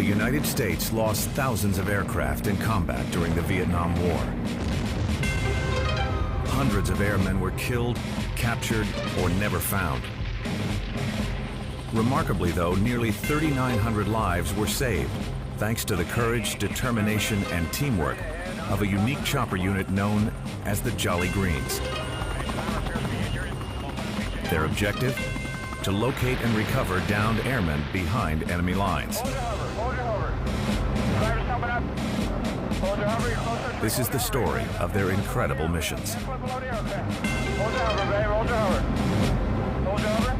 The United States lost thousands of aircraft in combat during the Vietnam War. Hundreds of airmen were killed, captured, or never found. Remarkably, though, nearly 3,900 lives were saved, thanks to the courage, determination, and teamwork of a unique chopper unit known as the Jolly Greens. Their objective? To locate and recover downed airmen behind enemy lines. This is the story of their incredible missions. Hold your hover, babe. Hold your hover. Hold your hover.